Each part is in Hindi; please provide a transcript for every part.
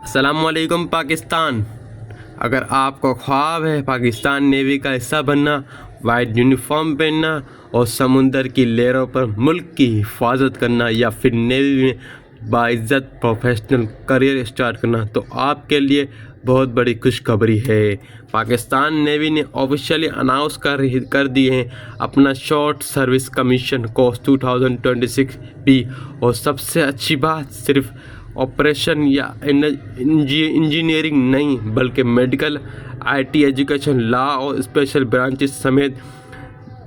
अस्सलामुअलैकुम पाकिस्तान। अगर आपको ख्वाब है पाकिस्तान नेवी का हिस्सा बनना, वाइट यूनिफॉर्म पहनना और समुंदर की लहरों पर मुल्क की हिफाजत करना या फिर नेवी में बाइज्जत प्रोफेशनल करियर स्टार्ट करना, तो आपके लिए बहुत बड़ी खुशखबरी है। पाकिस्तान नेवी ने ऑफिशियली अनाउंस कर दिए हैं अपना शॉर्ट सर्विस कमीशन कोर्स 2026 भी। और सबसे अच्छी बात, सिर्फ ऑपरेशन या इंजीनियरिंग नहीं बल्कि मेडिकल, आईटी, एजुकेशन, लॉ और स्पेशल ब्रांचेस समेत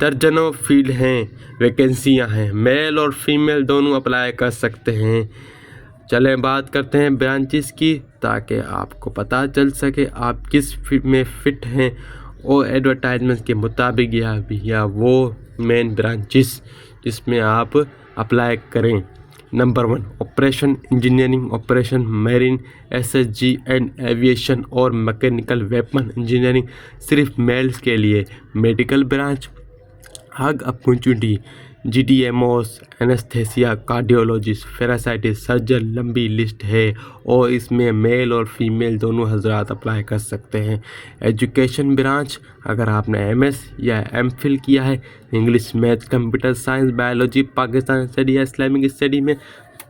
दर्जनों फील्ड हैं, वैकेंसियां हैं। मेल और फीमेल दोनों अप्लाई कर सकते हैं। चलें बात करते हैं ब्रांचेस की, ताकि आपको पता चल सके आप किस में फ़िट हैं और एडवर्टाइजमेंट के मुताबिक या वो मेन ब्रांचेस जिसमें आप अप्लाई करें। Number 1, operation engineering, operation marine, SSG and aviation और मैकेनिकल वेपन इंजीनियरिंग सिर्फ मेल्स के लिए। मेडिकल ब्रांच, हग अपॉर्चुनिटी, जीडीएमओस, एनेस्थेसिया, कार्डियोलॉजिस्ट, पैरासाइटिस्ट सर्जन, लंबी लिस्ट है और इसमें मेल और फीमेल दोनों हजरात अप्लाई कर सकते हैं। एजुकेशन ब्रांच, अगर आपने एमएस या एमफिल किया है English, math, computer science, biology, Pakistan study या इस्लामिक स्टडी में,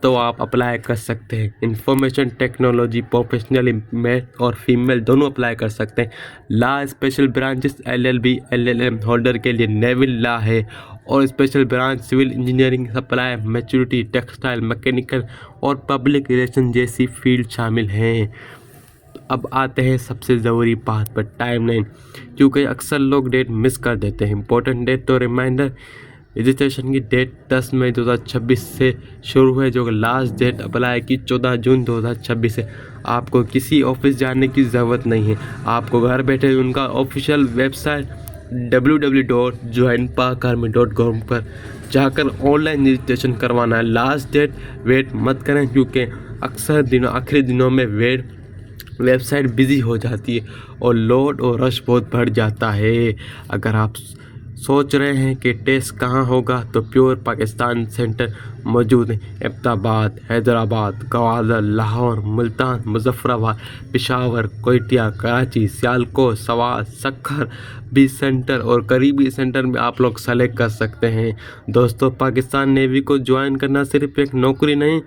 तो आप अप्लाई कर सकते हैं। इंफॉर्मेशन टेक्नोलॉजी प्रोफेशनल, मेल और फीमेल दोनों अप्लाई कर सकते हैं। Law special branches, LLB, LLM holder के लिए नेवल लॉ है और special branch civil engineering, supply, maturity, textile, mechanical और पब्लिक रिलेशन जैसी फील्ड शामिल हैं। अब आते हैं सबसे ज़रूरी बात पर, टाइमलाइन, क्योंकि अक्सर लोग डेट मिस कर देते हैं। इंपॉर्टेंट डेट तो रिमाइंडर, रजिस्ट्रेशन की डेट 10 मई 2026 से शुरू है, जो कि लास्ट डेट अप्लाई की 14 जून 2026 है। आपको किसी ऑफिस जाने की ज़रूरत नहीं है, आपको घर बैठे उनका ऑफिशियल वेबसाइट www.joinpakarmy.com पर जाकर ऑनलाइन रजिस्ट्रेशन करवाना है। लास्ट डेट वेट मत करें, क्योंकि अक्सर आखिरी दिनों में वेबसाइट बिज़ी हो जाती है और लोड और रश बहुत बढ़ जाता है। अगर आप सोच रहे हैं कि टेस्ट कहाँ होगा, तो प्योर पाकिस्तान सेंटर मौजूद हैं अहमदाबाद, हैदराबाद, गवादर, लाहौर, मुल्तान, मुजफ्फराबाद, पेशावर, कोयटा, कराची, सियालकोट, सवात, सक्खर भी सेंटर और करीबी सेंटर में आप लोग सेलेक्ट कर सकते हैं। दोस्तों, पाकिस्तान नेवी को ज्वाइन करना सिर्फ एक नौकरी नहीं,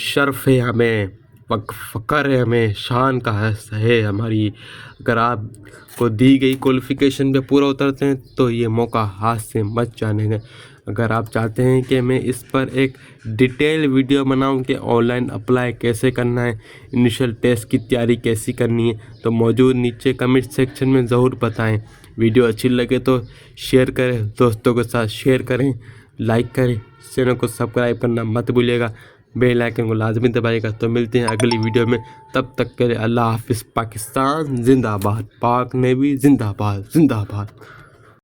शर्फ है हमें, फ़ख्र है हमें, शान का है हमारी। अगर आप को दी गई क्वालिफ़िकेशन पे पूरा उतरते हैं तो ये मौका हाथ से मत जाने दें। अगर आप चाहते हैं कि मैं इस पर एक डिटेल वीडियो बनाऊं कि ऑनलाइन अप्लाई कैसे करना है, इनिशियल टेस्ट की तैयारी कैसी करनी है, तो मौजूद नीचे कमेंट सेक्शन में ज़रूर बताएं। वीडियो अच्छी लगे तो शेयर करें, दोस्तों के साथ शेयर करें, लाइक करें, चैनल को सब्सक्राइब करना मत भूलिएगा, बेल आइकन को लाजमी दबाइएगा। तो मिलते हैं अगली वीडियो में, तब तक के लिए अल्लाह हाफिज़। पाकिस्तान जिंदाबाद, पाक नेवी जिंदाबाद जिंदाबाद।